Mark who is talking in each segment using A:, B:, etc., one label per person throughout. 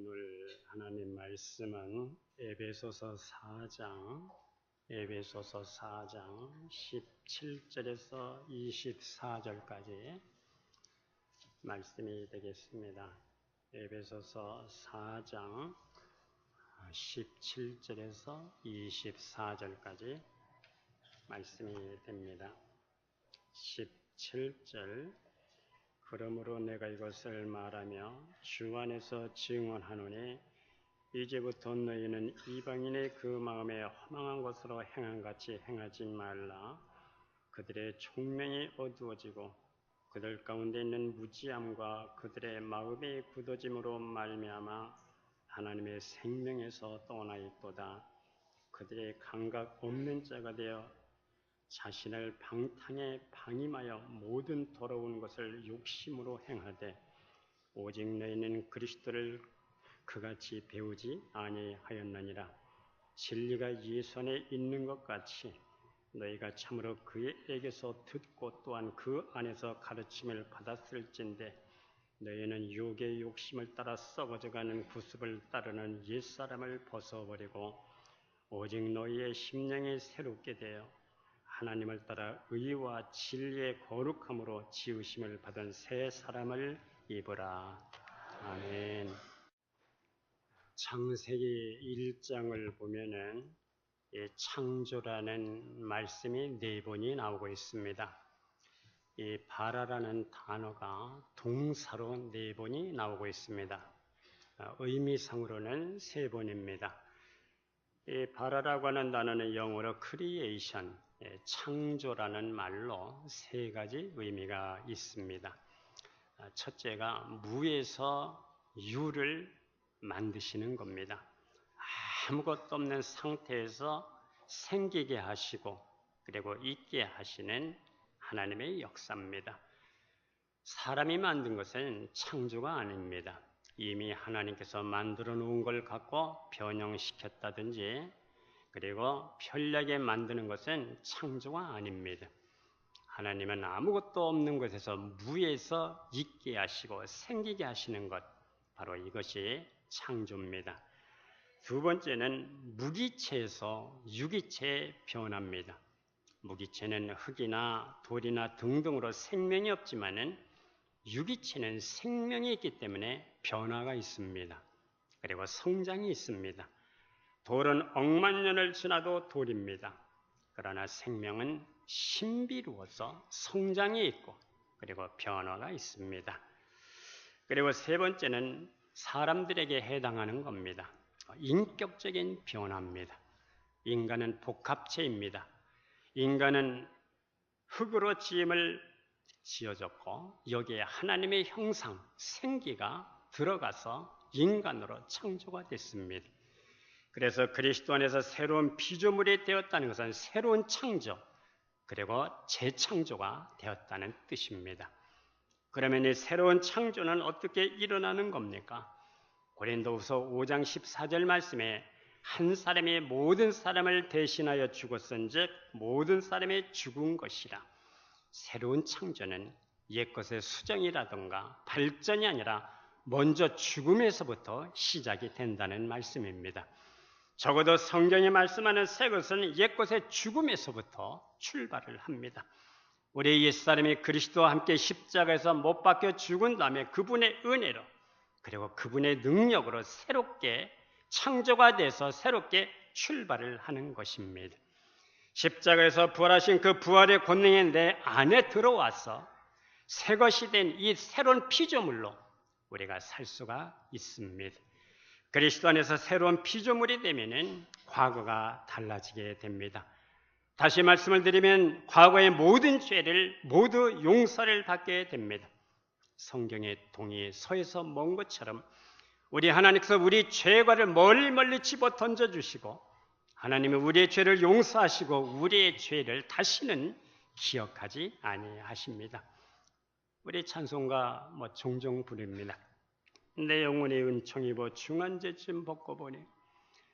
A: 오늘 하나님 말씀은 에베소서 4장 17절에서 24절까지 말씀이 되겠습니다. 에베소서 4장 17절에서 24절까지 말씀이 됩니다. 17절 그러므로 내가 이것을 말하며 주 안에서 증언하노니 이제부터 너희는 이방인의 그 마음에 허망한 것으로 행한 같이 행하지 말라. 그들의 총명이 어두워지고 그들 가운데 있는 무지함과 그들의 마음이 굳어짐으로 말미암아 하나님의 생명에서 떠나 있도다. 그들의 감각 없는 자가 되어 자신을 방탕에 방임하여 모든 더러운 것을 욕심으로 행하되 오직 너희는 그리스도를 그같이 배우지 아니하였느니라. 진리가 예수 안에 있는 것 같이 너희가 참으로 그에게서 듣고 또한 그 안에서 가르침을 받았을진데 너희는 육의 욕심을 따라 썩어져가는 구습을 따르는 옛사람을 벗어버리고 오직 너희의 심령이 새롭게 되어 하나님을 따라 의와 진리의 거룩함으로 지으심을 받은 새 사람을 입으라. 아멘. 창세기 1장을 보면은 창조라는 말씀이 4번이 나오고 있습니다. 이 바라라는 단어가 동사로 4번이 나오고 있습니다. 의미상으로는 3번입니다. 이 바라라고 하는 단어는 영어로 creation, 창조라는 말로 3가지 의미가 있습니다. 첫째가 무에서 유를 만드시는 겁니다. 아무것도 없는 상태에서 생기게 하시고 그리고 있게 하시는 하나님의 역사입니다. 사람이 만든 것은 창조가 아닙니다. 이미 하나님께서 만들어 놓은 걸 갖고 변형시켰다든지 그리고 편리하게 만드는 것은 창조가 아닙니다. 하나님은 아무것도 없는 것에서 무에서 있게 하시고 생기게 하시는 것, 바로 이것이 창조입니다. 두 번째는 무기체에서 유기체에 변합니다. 무기체는 흙이나 돌이나 등등으로 생명이 없지만은 유기체는 생명이 있기 때문에 변화가 있습니다. 그리고 성장이 있습니다. 돌은 억만 년을 지나도 돌입니다. 그러나 생명은 신비로워서 성장이 있고 그리고 변화가 있습니다. 그리고 세 번째는 사람들에게 해당하는 겁니다. 인격적인 변화입니다. 인간은 복합체입니다. 인간은 흙으로 지어졌고 여기에 하나님의 형상, 생기가 들어가서 인간으로 창조가 됐습니다. 그래서 그리스도 안에서 새로운 피조물이 되었다는 것은 새로운 창조, 그리고 재창조가 되었다는 뜻입니다. 그러면 이 새로운 창조는 어떻게 일어나는 겁니까? 고린도후서 5장 14절 말씀에 한 사람이 모든 사람을 대신하여 죽었은즉 모든 사람이 죽은 것이라. 새로운 창조는 옛것의 수정이라든가 발전이 아니라 먼저 죽음에서부터 시작이 된다는 말씀입니다. 적어도 성경이 말씀하는 새 것은 옛것의 죽음에서부터 출발을 합니다. 우리 옛사람이 그리스도와 함께 십자가에서 못 박혀 죽은 다음에 그분의 은혜로 그리고 그분의 능력으로 새롭게 창조가 돼서 새롭게 출발을 하는 것입니다. 십자가에서 부활하신 그 부활의 권능이 내 안에 들어와서 새 것이 된 이 새로운 피조물로 우리가 살 수가 있습니다. 그리스도 안에서 새로운 피조물이 되면은 과거가 달라지게 됩니다. 다시 말씀을 드리면 과거의 모든 죄를 모두 용서를 받게 됩니다. 성경의 동이 서에서 먼 것처럼 우리 하나님께서 우리 죄과를 멀리 집어 던져주시고 하나님은 우리의 죄를 용서하시고 우리의 죄를 다시는 기억하지 아니하십니다. 우리 찬송가 종종 부릅니다. 내 영혼의 은총이 중한제쯤 벗고 보니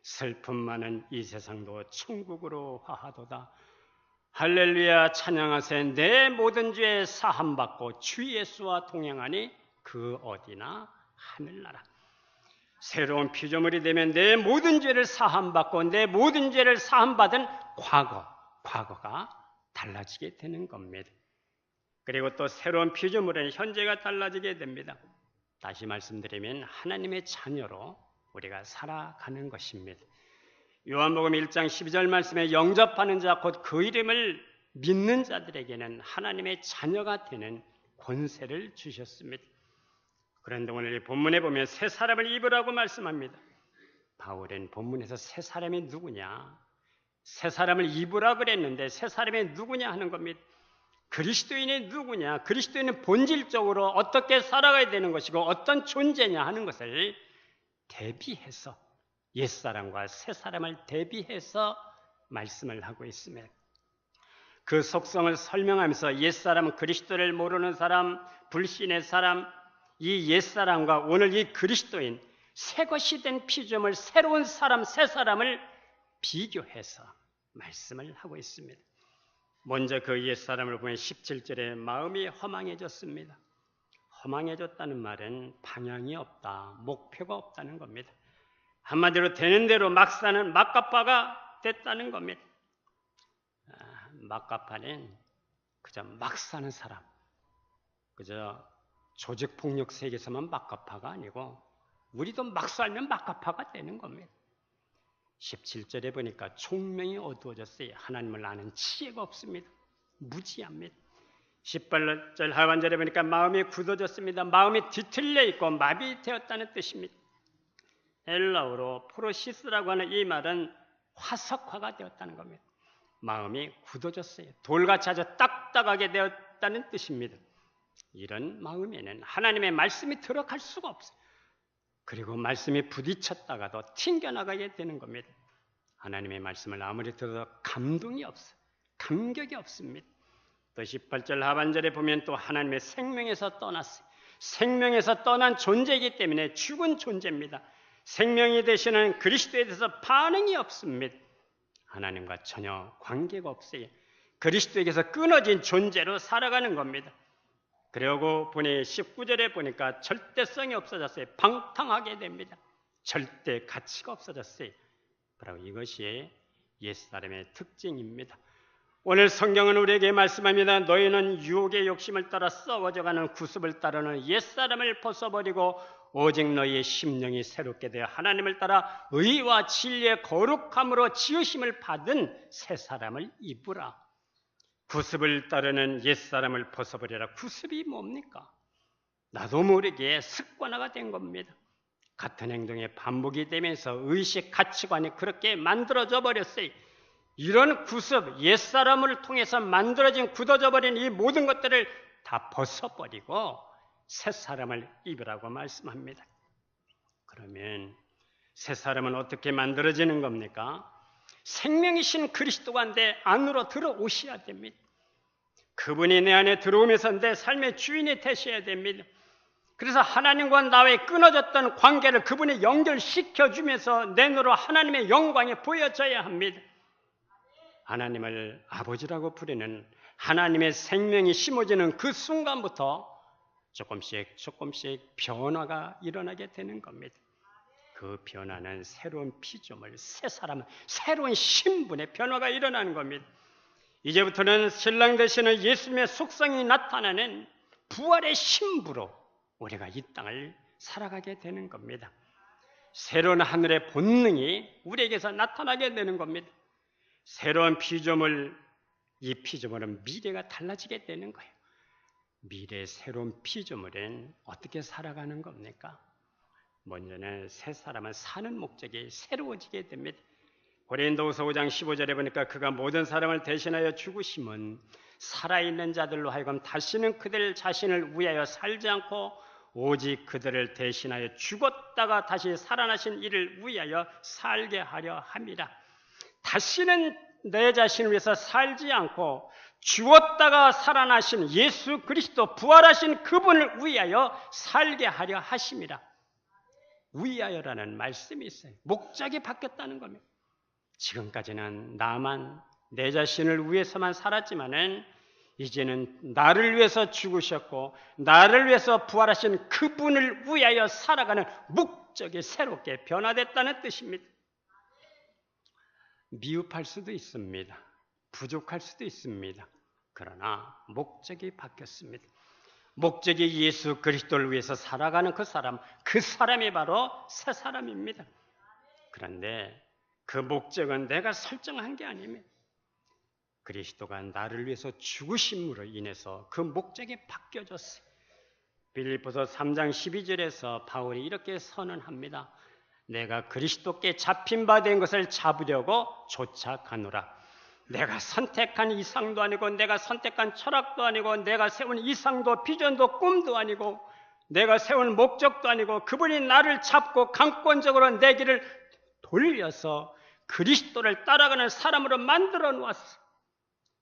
A: 슬픔 많은 이 세상도 천국으로 화하도다. 할렐루야 찬양하세. 내 모든 죄 사함받고 주 예수와 동행하니 그 어디나 하늘나라. 새로운 피조물이 되면 내 모든 죄를 사함받고 내 모든 죄를 사함받은 과거가 달라지게 되는 겁니다. 그리고 또 새로운 피조물은 현재가 달라지게 됩니다. 다시 말씀드리면 하나님의 자녀로 우리가 살아가는 것입니다. 요한복음 1장 12절 말씀에 영접하는 자 곧 그 이름을 믿는 자들에게는 하나님의 자녀가 되는 권세를 주셨습니다. 그런데 오늘 이 본문에 보면 새 사람을 입으라고 말씀합니다. 바울은 본문에서 새 사람이 누구냐? 새 사람을 입으라 그랬는데 새 사람이 누구냐 하는 겁니다. 그리스도인이 누구냐? 그리스도인은 본질적으로 어떻게 살아가야 되는 것이고 어떤 존재냐 하는 것을 대비해서 옛사람과 새사람을 대비해서 말씀을 하고 있습니다. 그 속성을 설명하면서 옛사람은 그리스도를 모르는 사람, 불신의 사람, 이 옛사람과 오늘 이 그리스도인, 새것이 된 피조물, 새로운 사람, 새사람을 비교해서 말씀을 하고 있습니다. 먼저 그 옛사람을 보면 17절에 마음이 허망해졌습니다. 허망해졌다는 말은 방향이 없다, 목표가 없다는 겁니다. 한마디로 되는 대로 막 사는 막가파가 됐다는 겁니다. 막가파는 그저 막 사는 사람, 그저 조직폭력 세계에서만 막가파가 아니고 우리도 막 살면 막가파가 되는 겁니다. 17절에 보니까 총명이 어두워졌어요. 하나님을 아는 지혜가 없습니다. 무지합니다. 18절 하반절에 보니까 마음이 굳어졌습니다. 마음이 뒤틀려 있고 마비되었다는 뜻입니다. 헬라어로 프로시스라고 하는 이 말은 화석화가 되었다는 겁니다. 마음이 굳어졌어요. 돌같이 아주 딱딱하게 되었다는 뜻입니다. 이런 마음에는 하나님의 말씀이 들어갈 수가 없어요. 그리고 말씀이 부딪혔다가도 튕겨나가게 되는 겁니다. 하나님의 말씀을 아무리 들어도 감동이 없어요. 감격이 없습니다. 또 18절 하반절에 보면 또 하나님의 생명에서 떠났어요. 생명에서 떠난 존재이기 때문에 죽은 존재입니다. 생명이 되시는 그리스도에 대해서 반응이 없습니다. 하나님과 전혀 관계가 없어요. 그리스도에게서 끊어진 존재로 살아가는 겁니다. 그리고 보니 19절에 보니까 절대성이 없어졌어요. 방탕하게 됩니다. 절대 가치가 없어졌어요. 바로 이것이 옛사람의 특징입니다. 오늘 성경은 우리에게 말씀합니다. 너희는 유혹의 욕심을 따라 썩어져가는 구습을 따르는 옛사람을 벗어버리고 오직 너희의 심령이 새롭게 되어 하나님을 따라 의와 진리의 거룩함으로 지으심을 받은 새 사람을 입으라. 구습을 따르는 옛사람을 벗어버리라. 구습이 뭡니까? 나도 모르게 습관화가 된 겁니다. 같은 행동에 반복이 되면서 의식 가치관이 그렇게 만들어져 버렸어요. 이런 구습, 옛사람을 통해서 만들어진 굳어져 버린 이 모든 것들을 다 벗어버리고 새사람을 입으라고 말씀합니다. 그러면 새사람은 어떻게 만들어지는 겁니까? 생명이신 그리스도가 내 안으로 들어오셔야 됩니다. 그분이 내 안에 들어오면서 내 삶의 주인이 되셔야 됩니다. 그래서 하나님과 나의 끊어졌던 관계를 그분이 연결시켜주면서 내 눈으로 하나님의 영광이 보여져야 합니다. 하나님을 아버지라고 부르는 하나님의 생명이 심어지는 그 순간부터 조금씩 변화가 일어나게 되는 겁니다. 그 변화는 새로운 피조물, 새 사람, 새로운 신분의 변화가 일어나는 겁니다. 이제부터는 신랑 되시는 예수님의 속성이 나타나는 부활의 신부로 우리가 이 땅을 살아가게 되는 겁니다. 새로운 하늘의 본능이 우리에게서 나타나게 되는 겁니다. 새로운 피조물, 이 피조물은 미래가 달라지게 되는 거예요. 미래의 새로운 피조물은 어떻게 살아가는 겁니까? 먼저는 새 사람은 사는 목적이 새로워지게 됩니다. 고린도후서 5장 15절에 보니까 그가 모든 사람을 대신하여 죽으심은 살아있는 자들로 하여금 다시는 그들 자신을 위하여 살지 않고 오직 그들을 대신하여 죽었다가 다시 살아나신 이를 위하여 살게 하려 함이라. 다시는 내 자신을 위해서 살지 않고 죽었다가 살아나신 예수 그리스도 부활하신 그분을 위하여 살게 하려 하심이라. 위하여라는 말씀이 있어요. 목적이 바뀌었다는 겁니다. 지금까지는 나만 내 자신을 위해서만 살았지만은 이제는 나를 위해서 죽으셨고 나를 위해서 부활하신 그분을 위하여 살아가는 목적이 새롭게 변화됐다는 뜻입니다. 미흡할 수도 있습니다. 부족할 수도 있습니다. 그러나 목적이 바뀌었습니다. 목적이 예수 그리스도를 위해서 살아가는 그 사람이 바로 새 사람입니다. 그런데 그 목적은 내가 설정한 게 아닙니다. 그리스도가 나를 위해서 죽으심으로 인해서 그 목적이 바뀌어졌어요. 빌립보서 3장 12절에서 바울이 이렇게 선언합니다. 내가 그리스도께 잡힌 바 된 것을 잡으려고 쫓아가노라. 내가 선택한 이상도 아니고 내가 선택한 철학도 아니고 내가 세운 이상도 비전도 꿈도 아니고 내가 세운 목적도 아니고 그분이 나를 잡고 강권적으로 내 길을 돌려서 그리스도를 따라가는 사람으로 만들어 놓았어.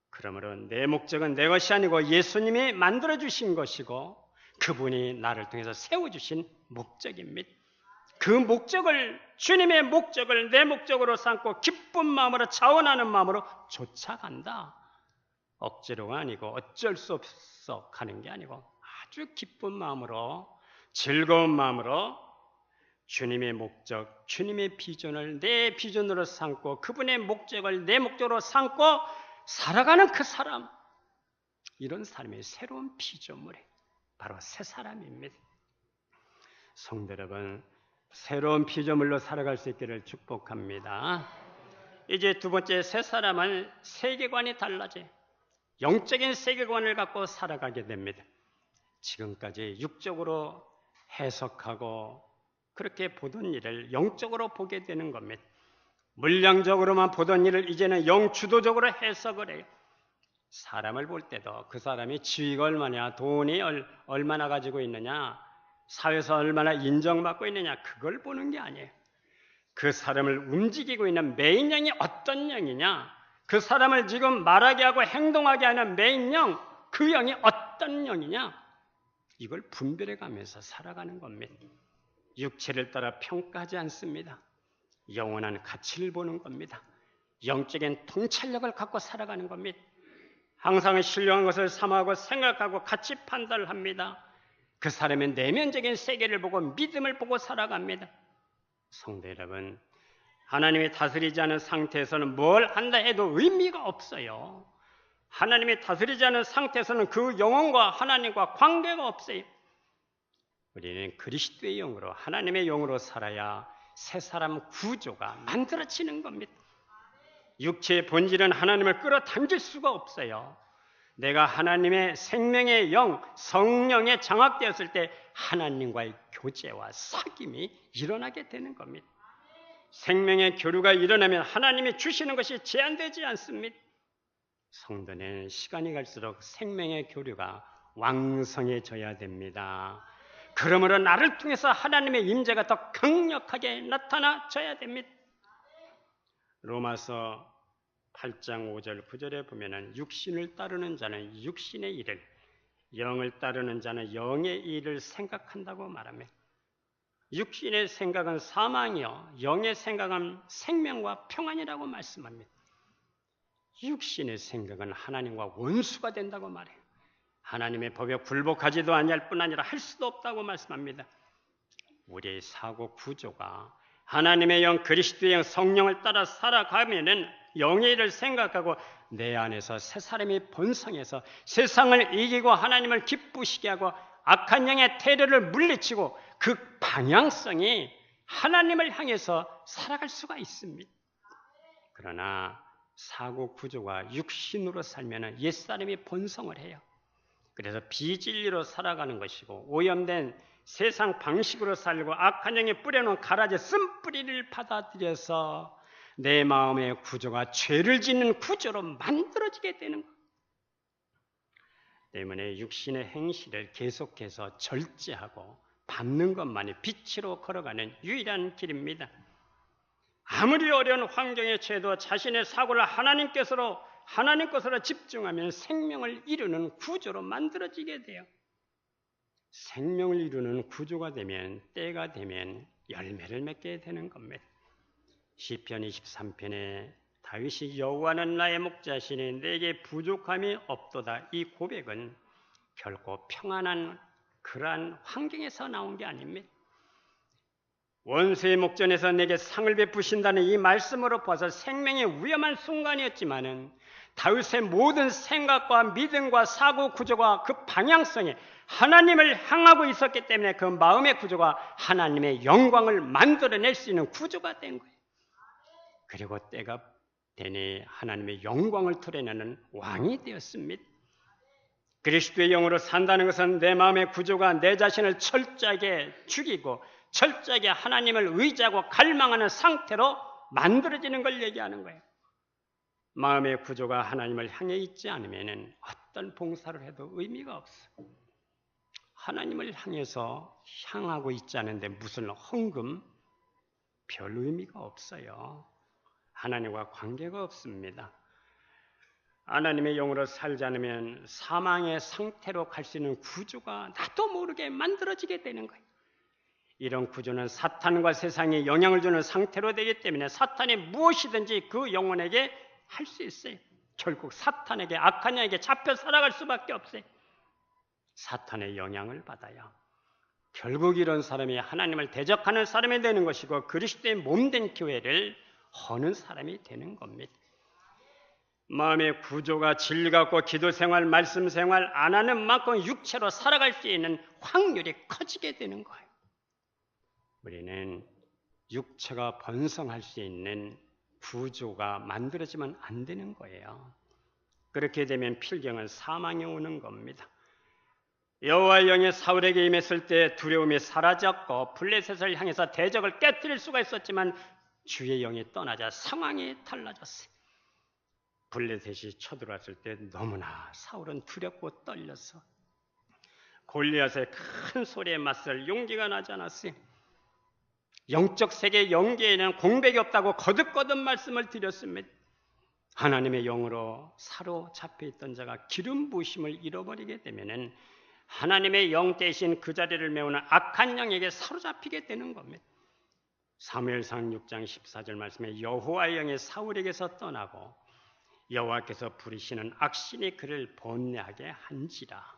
A: 그러므로 내 목적은 내 것이 아니고 예수님이 만들어주신 것이고 그분이 나를 통해서 세워주신 목적입니다. 그 목적을, 주님의 목적을 내 목적으로 삼고 기쁜 마음으로 자원하는 마음으로 쫓아간다. 억지로가 아니고 어쩔 수 없어 가는 게 아니고 아주 기쁜 마음으로 즐거운 마음으로 주님의 목적, 주님의 비전을 내 비전으로 삼고 그분의 목적을 내 목적으로 삼고 살아가는 그 사람, 이런 사람의 새로운 피조물이 바로 새 사람입니다. 성도 여러분, 새로운 피조물로 살아갈 수 있기를 축복합니다. 이제 두 번째, 새 사람은 세계관이 달라져요. 영적인 세계관을 갖고 살아가게 됩니다. 지금까지 육적으로 해석하고 그렇게 보던 일을 영적으로 보게 되는 겁니다. 물량적으로만 보던 일을 이제는 영주도적으로 해석을 해요. 사람을 볼 때도 그 사람이 지위가 얼마냐, 돈이 얼마나 가지고 있느냐, 사회에서 얼마나 인정받고 있느냐, 그걸 보는 게 아니에요. 그 사람을 움직이고 있는 메인 영이 어떤 영이냐, 그 사람을 지금 말하게 하고 행동하게 하는 메인 영, 그 영이 어떤 영이냐, 이걸 분별해 가면서 살아가는 겁니다. 육체를 따라 평가하지 않습니다. 영원한 가치를 보는 겁니다. 영적인 통찰력을 갖고 살아가는 겁니다. 항상 신령한 것을 삼하고 생각하고 가치 판단을 합니다. 그 사람의 내면적인 세계를 보고 믿음을 보고 살아갑니다. 성도 여러분, 하나님이 다스리지 않은 상태에서는 뭘 한다 해도 의미가 없어요. 하나님이 다스리지 않은 상태에서는 그 영혼과 하나님과 관계가 없어요. 우리는 그리스도의 영으로, 하나님의 영으로 살아야 새 사람 구조가 만들어지는 겁니다. 육체의 본질은 하나님을 끌어당길 수가 없어요. 내가 하나님의 생명의 영, 성령에 장악되었을 때 하나님과의 교제와 사귐이 일어나게 되는 겁니다. 생명의 교류가 일어나면 하나님이 주시는 것이 제한되지 않습니다. 성도는 시간이 갈수록 생명의 교류가 왕성해져야 됩니다. 그러므로 나를 통해서 하나님의 임재가 더 강력하게 나타나져야 됩니다. 로마서 8장 5절 9절에 보면은 육신을 따르는 자는 육신의 일을, 영을 따르는 자는 영의 일을 생각한다고 말합니다. 육신의 생각은 사망이요, 영의 생각은 생명과 평안이라고 말씀합니다. 육신의 생각은 하나님과 원수가 된다고 말해요. 하나님의 법에 굴복하지도 아니할 뿐 아니라 할 수도 없다고 말씀합니다. 우리의 사고 구조가 하나님의 영, 그리스도의 영, 성령을 따라 살아가면은 영의 일을 생각하고 내 안에서 새 사람이 번성해서 세상을 이기고 하나님을 기쁘시게 하고 악한 영의 테러를 물리치고 그 방향성이 하나님을 향해서 살아갈 수가 있습니다. 그러나 사고 구조가 육신으로 살면 옛사람이 번성을 해요. 그래서 비진리로 살아가는 것이고 오염된 세상 방식으로 살고 악한 영이 뿌려놓은 가라지 쓴뿌리를 받아들여서 내 마음의 구조가 죄를 짓는 구조로 만들어지게 되는 것 때문에 육신의 행실을 계속해서 절제하고 밟는 것만이 빛으로 걸어가는 유일한 길입니다. 아무리 어려운 환경에 처해도 자신의 사고를 하나님 것으로 집중하면 생명을 이루는 구조로 만들어지게 돼요. 생명을 이루는 구조가 되면, 때가 되면 열매를 맺게 되는 겁니다. 시편 23편에 다윗이 여호와는 나의 목자시니 내게 부족함이 없도다, 이 고백은 결코 평안한 그러한 환경에서 나온 게 아닙니다. 원수의 목전에서 내게 상을 베푸신다는 이 말씀으로 봐서 생명의 위험한 순간이었지만은 다윗의 모든 생각과 믿음과 사고 구조가 그 방향성에 하나님을 향하고 있었기 때문에 그 마음의 구조가 하나님의 영광을 만들어낼 수 있는 구조가 된 거예요. 그리고 때가 되니 하나님의 영광을 드러내는 왕이 되었습니다. 그리스도의 영으로 산다는 것은 내 마음의 구조가 내 자신을 철저하게 죽이고 철저하게 하나님을 의지하고 갈망하는 상태로 만들어지는 걸 얘기하는 거예요. 마음의 구조가 하나님을 향해 있지 않으면 어떤 봉사를 해도 의미가 없어. 하나님을 향하고 있지 않은데 무슨 헌금? 별 의미가 없어요. 하나님과 관계가 없습니다. 하나님의 영으로 살지 않으면 사망의 상태로 갈 수 있는 구조가 나도 모르게 만들어지게 되는 거예요. 이런 구조는 사탄과 세상에 영향을 주는 상태로 되기 때문에 사탄이 무엇이든지 그 영혼에게 할 수 있어요. 결국 사탄에게, 악한 영에게 잡혀 살아갈 수밖에 없어요. 사탄의 영향을 받아요. 결국 이런 사람이 하나님을 대적하는 사람이 되는 것이고 그리스도의 몸된 교회를 허는 사람이 되는 겁니다. 마음의 구조가 진리같고 기도생활, 말씀생활 안 하는 만큼 육체로 살아갈 수 있는 확률이 커지게 되는 거예요. 우리는 육체가 번성할 수 있는 구조가 만들어지면 안 되는 거예요. 그렇게 되면 필경은 사망이 오는 겁니다. 여호와의 영이 사울에게 임했을 때 두려움이 사라졌고 블레셋을 향해서 대적을 깨뜨릴 수가 있었지만 주의 영이 떠나자 상황이 달라졌어요. 블레셋이 쳐들어왔을 때 너무나 사울은 두렵고 떨려서 골리앗의 큰 소리에 맞설 용기가 나지 않았어요. 영적 세계 영계에는 공백이 없다고 거듭거듭 말씀을 드렸습니다. 하나님의 영으로 사로잡혀 있던 자가 기름 부으심을 잃어버리게 되면은 하나님의 영 대신 그 자리를 메우는 악한 영에게 사로잡히게 되는 겁니다. 사무엘상 6장 14절 말씀에 여호와의 영이 사울에게서 떠나고 여호와께서 부리시는 악신이 그를 번뇌하게 한지라.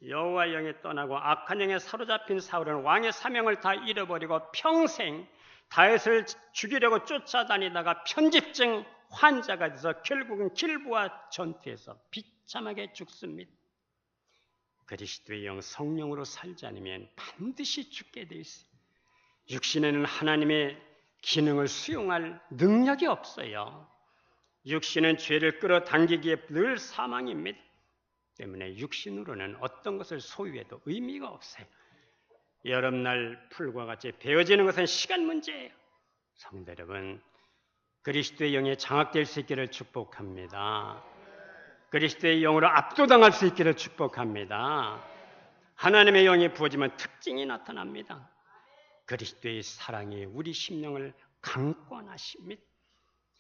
A: 여호와의 영이 떠나고 악한 영에 사로잡힌 사울은 왕의 사명을 다 잃어버리고 평생 다윗을 죽이려고 쫓아다니다가 편집증 환자가 돼서 결국은 길보아 전투에서 비참하게 죽습니다. 그리스도의 영 성령으로 살지 않으면 반드시 죽게 돼 있어요. 육신에는 하나님의 기능을 수용할 능력이 없어요. 육신은 죄를 끌어당기기에 늘 사망입니다. 때문에 육신으로는 어떤 것을 소유해도 의미가 없어요. 여름날 풀과 같이 베어지는 것은 시간 문제예요. 성도 여러분, 그리스도의 영에 장악될 수 있기를 축복합니다. 그리스도의 영으로 압도당할 수 있기를 축복합니다. 하나님의 영이 부어지면 특징이 나타납니다. 그리스도의 사랑이 우리 심령을 강권하십니다.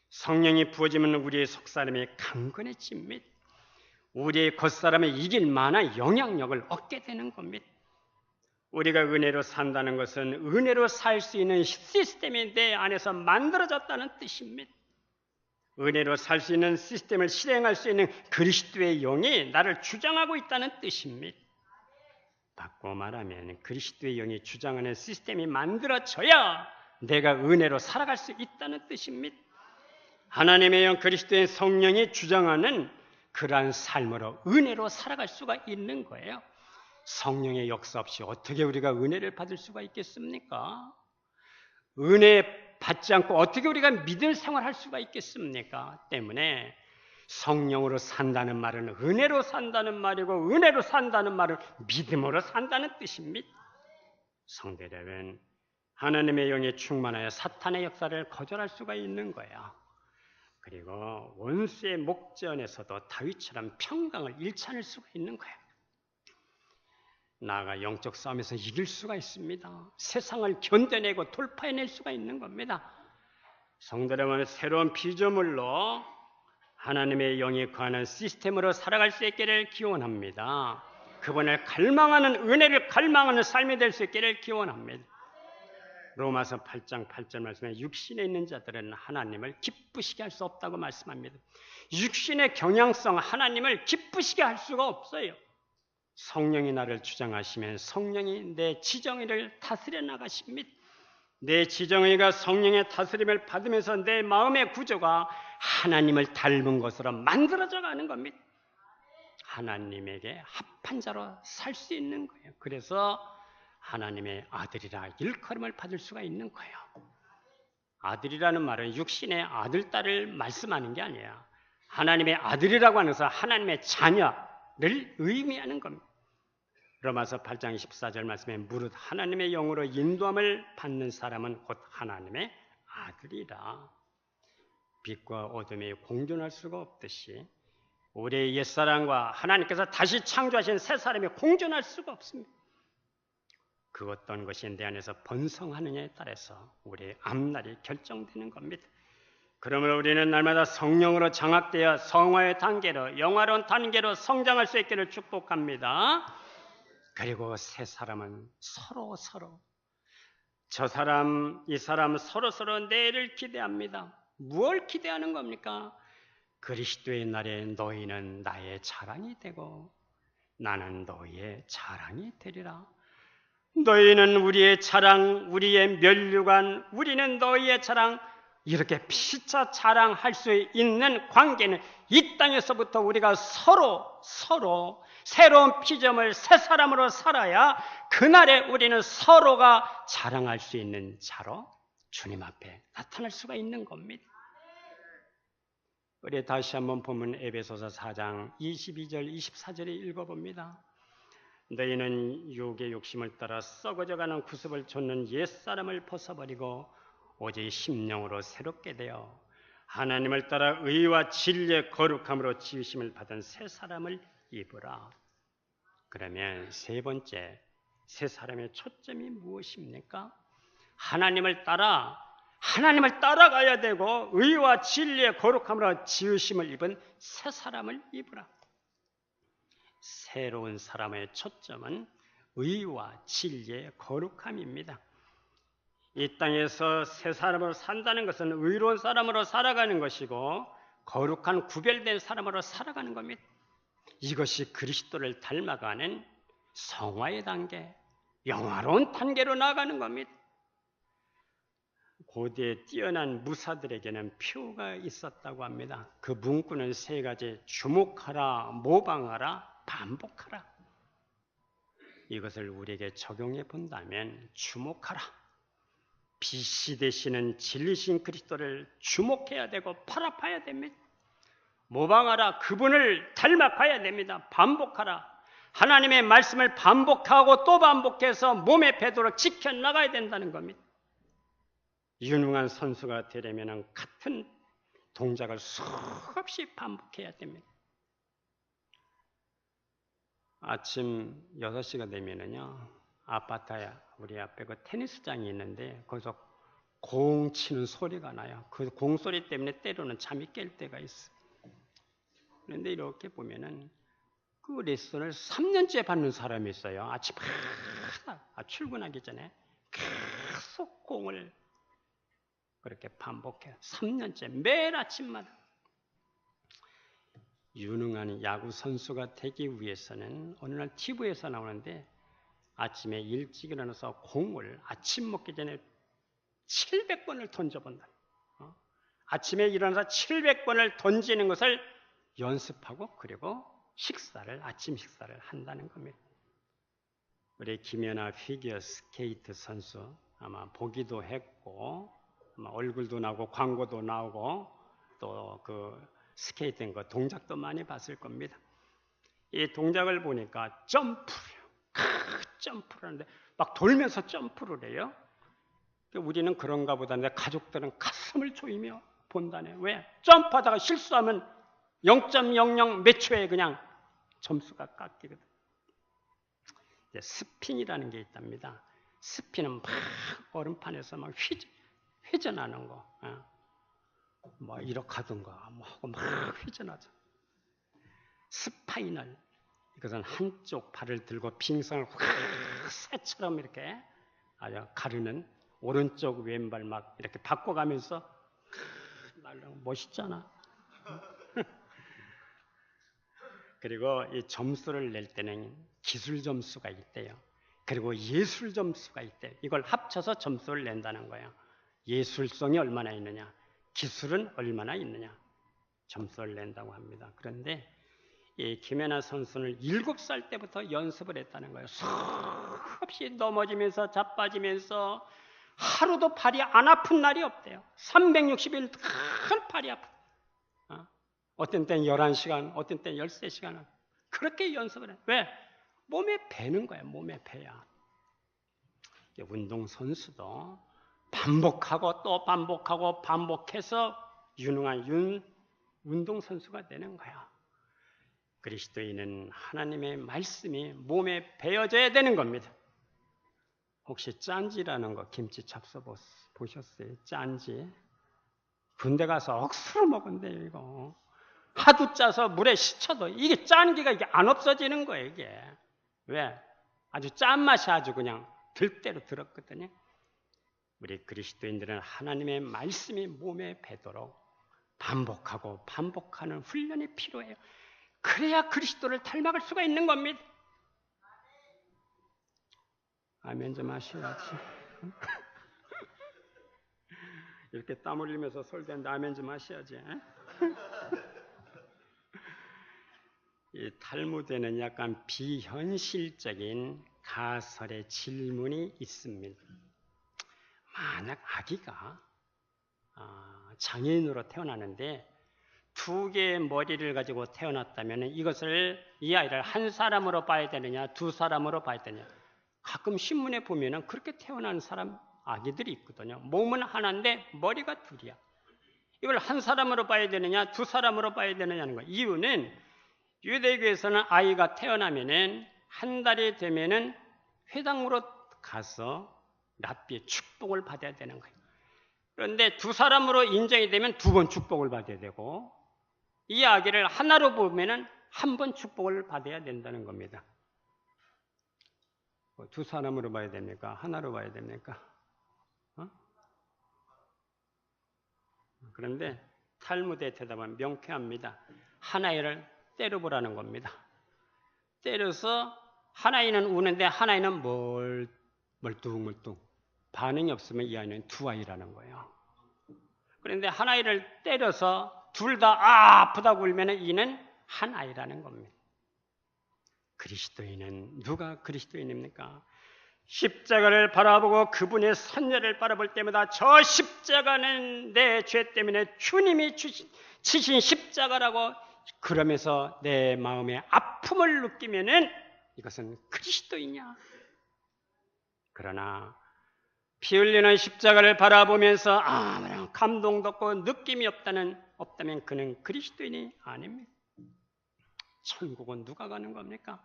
A: 성령이 부어지면 우리의 속사람이 강건해집니다. 우리의 겉사람을 이길 만한 영향력을 얻게 되는 겁니다. 우리가 은혜로 산다는 것은 은혜로 살 수 있는 시스템이 내 안에서 만들어졌다는 뜻입니다. 은혜로 살 수 있는 시스템을 실행할 수 있는 그리스도의 영이 나를 주장하고 있다는 뜻입니다. 바꿔 말하면 그리스도의 영이 주장하는 시스템이 만들어져야 내가 은혜로 살아갈 수 있다는 뜻입니다. 하나님의 영 그리스도의 성령이 주장하는 그러한 삶으로 은혜로 살아갈 수가 있는 거예요. 성령의 역사 없이 어떻게 우리가 은혜를 받을 수가 있겠습니까? 은혜 받지 않고 어떻게 우리가 믿음 생활할 수가 있겠습니까? 때문에 성령으로 산다는 말은 은혜로 산다는 말이고 은혜로 산다는 말은 믿음으로 산다는 뜻입니다. 성도 여러분, 하나님의 영에 충만하여 사탄의 역사를 거절할 수가 있는 거예요. 그리고 원수의 목전에서도 다윗처럼 평강을 일찬할 수가 있는 거예요. 나아가 영적 싸움에서 이길 수가 있습니다. 세상을 견뎌내고 돌파해낼 수가 있는 겁니다. 성도 여러분, 새로운 피조물로 하나님의 영이 거하는 시스템으로 살아갈 수 있기를 기원합니다. 그분을 갈망하는, 은혜를 갈망하는 삶이 될 수 있기를 기원합니다. 로마서 8장 8절 말씀에 육신에 있는 자들은 하나님을 기쁘시게 할 수 없다고 말씀합니다. 육신의 경향성, 하나님을 기쁘시게 할 수가 없어요. 성령이 나를 주장하시면 성령이 내 지정의를 다스려 나가십니다. 내 지정의가 성령의 다스림을 받으면서 내 마음의 구조가 하나님을 닮은 것으로 만들어져 가는 겁니다. 하나님에게 합한 자로 살 수 있는 거예요. 그래서 하나님의 아들이라 일컬음을 받을 수가 있는 거예요. 아들이라는 말은 육신의 아들, 딸을 말씀하는 게 아니야. 하나님의 아들이라고 하는 것은 하나님의 자녀를 의미하는 겁니다. 로마서 8장 14절 말씀에 무릇 하나님의 영으로 인도함을 받는 사람은 곧 하나님의 아들이라. 빛과 어둠이 공존할 수가 없듯이 우리의 옛사람과 하나님께서 다시 창조하신 새 사람이 공존할 수가 없습니다. 그 어떤 것이 내 안에서 번성하느냐에 따라서 우리의 앞날이 결정되는 겁니다. 그러므로 우리는 날마다 성령으로 장악되어 성화의 단계로, 영화로운 단계로 성장할 수 있기를 축복합니다. 그리고 새 사람은 서로 저 사람, 이 사람 서로 내일을 기대합니다. 무엇을 기대하는 겁니까? 그리스도의 날에 너희는 나의 자랑이 되고 나는 너희의 자랑이 되리라. 너희는 우리의 자랑, 우리의 면류관, 우리는 너희의 자랑, 이렇게 피차 자랑할 수 있는 관계는 이 땅에서부터 우리가 서로 새로운 피조물 새 사람으로 살아야 그날에 우리는 서로가 자랑할 수 있는 자로 주님 앞에 나타날 수가 있는 겁니다. 우리 다시 한번 보면 에베소서 4장 22절 24절에 읽어봅니다. 너희는 육의 욕심을 따라 썩어져가는 구습을 좇는 옛사람을 벗어버리고 오직 심령으로 새롭게 되어 하나님을 따라 의와 진리의 거룩함으로 지으심을 받은 새 사람을 입으라. 그러면 세 번째, 새 사람의 초점이 무엇입니까? 하나님을 따라가야 되고 의와 진리의 거룩함으로 지으심을 입은 새 사람을 입으라. 새로운 사람의 초점은 의와 진리의 거룩함입니다. 이 땅에서 새 사람으로 산다는 것은 의로운 사람으로 살아가는 것이고 거룩한 구별된 사람으로 살아가는 겁니다. 이것이 그리스도를 닮아가는 성화의 단계, 영화로운 단계로 나아가는 겁니다. 고대 뛰어난 무사들에게는 표가 있었다고 합니다. 그 문구는 세 가지: 주목하라, 모방하라, 반복하라. 이것을 우리에게 적용해 본다면 주목하라. 빛이 되시는 진리신 그리스도를 주목해야 되고 팔아봐야 됩니다. 모방하라. 그분을 닮아가야 됩니다. 반복하라. 하나님의 말씀을 반복하고 또 반복해서 몸에 배도록 지켜나가야 된다는 겁니다. 유능한 선수가 되려면 같은 동작을 수없이 반복해야 됩니다. 아침 6시가 되면은요, 아파트에 우리 앞에 그 테니스장이 있는데 거기서 공 치는 소리가 나요. 그 공 소리 때문에 때로는 잠이 깰 때가 있어. 그런데 이렇게 보면은 그 레슨을 3년째 받는 사람이 있어요. 아침마다 출근하기 전에 계속 공을 그렇게 반복해요. 3년째 매일 아침마다. 유능한 야구 선수가 되기 위해서는 어느 날 TV에서 나오는데 아침에 일찍 일어나서 공을 아침 먹기 전에 700번을 던져본다. 아침에 일어나서 700번을 던지는 것을 연습하고 그리고 아침 식사를 한다는 겁니다. 우리 김연아 피겨 스케이트 선수 아마 보기도 했고 아마 얼굴도 나오고 광고도 나오고 또 그 스케이트인 거 동작도 많이 봤을 겁니다. 이 동작을 보니까 점프를 하는데 막 돌면서 점프를 해요. 우리는 그런가 보다는데 가족들은 가슴을 조이며 본다네. 왜? 점프하다가 실수하면 0.00 몇 초에 그냥 점수가 깎이거든. 스핀이라는 게 있답니다. 스핀은 막 얼음판에서 막 회전하는 거. 뭐 이렇게 하던가 뭐 하고 막 회전하죠. 스파이널, 이것은 한쪽 발을 들고 빙상을 새처럼 이렇게 아주 가르는 오른쪽 왼발 막 이렇게 바꿔가면서 멋있잖아. 그리고 이 점수를 낼 때는 기술 점수가 있대요. 그리고 예술 점수가 있대. 이걸 합쳐서 점수를 낸다는 거예요. 예술성이 얼마나 있느냐, 기술은 얼마나 있느냐, 점수를 낸다고 합니다. 그런데 이 김연아 선수는 7살 때부터 연습을 했다는 거예요. 수없이 넘어지면서 자빠지면서 하루도 팔이 안 아픈 날이 없대요. 360일 늘 팔이 아픈. 어떤 때는 11시간, 어떤 때는 13시간. 그렇게 연습을 해. 왜? 몸에 배는 거야. 몸에 배야. 운동선수도 반복하고 또 반복하고 반복해서 유능한 운동선수가 되는 거야. 그리스도인은 하나님의 말씀이 몸에 배어져야 되는 겁니다. 혹시 짠지라는 거 김치 잡숴 보셨어요? 짠지. 군대 가서 억수로 먹은대요, 이거. 하도 짜서 물에 씻혀도 이게 짠기가 이게 안 없어지는 거예요, 이게. 왜? 아주 짠맛이 아주 그냥 들대로 들었거든요. 우리 그리스도인들은 하나님의 말씀이 몸에 배도록 반복하고 반복하는 훈련이 필요해요. 그래야 그리스도를 닮아갈 수가 있는 겁니다. 아멘 좀 하셔야지. 이렇게 땀 흘리면서 설교하는데 아멘 좀 하셔야지. 이 탈무드에는 약간 비현실적인 가설의 질문이 있습니다. 만약 아기가 장애인으로 태어나는데 2개의 머리를 가지고 태어났다면 이 아이를 한 사람으로 봐야 되느냐, 2사람으로 봐야 되느냐. 가끔 신문에 보면은 그렇게 태어난 아기들이 있거든요. 몸은 하나인데 머리가 2이야. 이걸 한 사람으로 봐야 되느냐, 2사람으로 봐야 되느냐는 거예요. 이유는 유대교에서는 아이가 태어나면은 1달이 되면은 회당으로 가서 랍비의 축복을 받아야 되는 거예요. 그런데 2사람으로 인정이 되면 2번 축복을 받아야 되고, 이 아기를 하나로 보면은 1번 축복을 받아야 된다는 겁니다. 2사람으로 봐야 됩니까? 하나로 봐야 됩니까? 그런데 탈무드의 대답은 명쾌합니다. 하나이를 때려보라는 겁니다. 때려서 하나이는 우는데 하나이는 멀뚱멀뚱 반응이 없으면 이 아이는 2아이라는 거예요. 그런데 하나이를 때려서 둘 다 아프다고 울면 이는 한 아이라는 겁니다. 그리스도인은 누가 그리스도인입니까? 십자가를 바라보고 그분의 선례를 바라볼 때마다 저 십자가는 내 죄 때문에 주님이 치신 십자가라고 그러면서 내 마음에 아픔을 느끼면은 이것은 그리스도이냐? 그러나 피 흘리는 십자가를 바라보면서 아무런 감동도 없고 느낌이 없다면 그는 그리스도인이 아닙니다. 천국은 누가 가는 겁니까?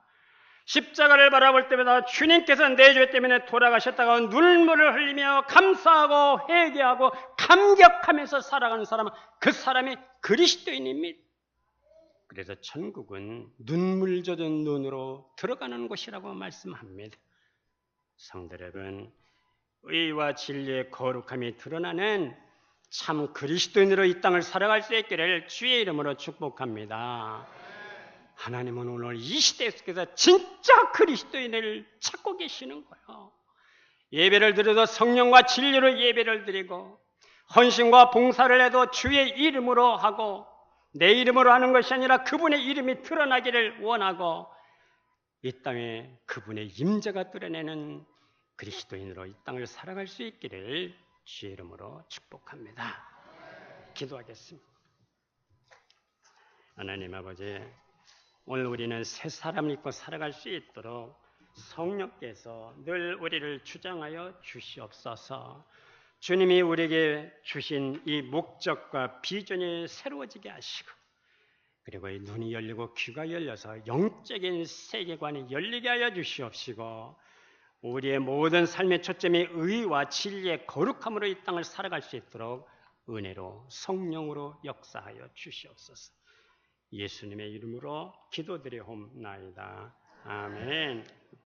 A: 십자가를 바라볼 때마다 주님께서 내 죄 때문에 돌아가셨다고 눈물을 흘리며 감사하고 회개하고 감격하면서 살아가는 사람은 그 사람이 그리스도인입니다. 그래서 천국은 눈물 젖은 눈으로 들어가는 곳이라고 말씀합니다. 성도 여러분, 의와 진리의 거룩함이 드러나는 참 그리스도인으로 이 땅을 살아갈 수 있기를 주의 이름으로 축복합니다. 하나님은 오늘 이 시대에서 진짜 그리스도인을 찾고 계시는 거예요. 예배를 드려도 성령과 진리로 예배를 드리고 헌신과 봉사를 해도 주의 이름으로 하고 내 이름으로 하는 것이 아니라 그분의 이름이 드러나기를 원하고 이 땅에 그분의 임재가 드러내는 그리스도인으로 이 땅을 살아갈 수 있기를 주의 이름으로 축복합니다. 기도하겠습니다. 하나님 아버지, 오늘 우리는 새 사람을 입고 살아갈 수 있도록 성령께서 늘 우리를 주장하여 주시옵소서. 주님이 우리에게 주신 이 목적과 비전이 새로워지게 하시고, 그리고 이 눈이 열리고 귀가 열려서 영적인 세계관이 열리게 하여 주시옵시고, 우리의 모든 삶의 초점이 의와 진리의 거룩함으로 이 땅을 살아갈 수 있도록 은혜로 성령으로 역사하여 주시옵소서. 예수님의 이름으로 기도드리옵나이다. 아멘.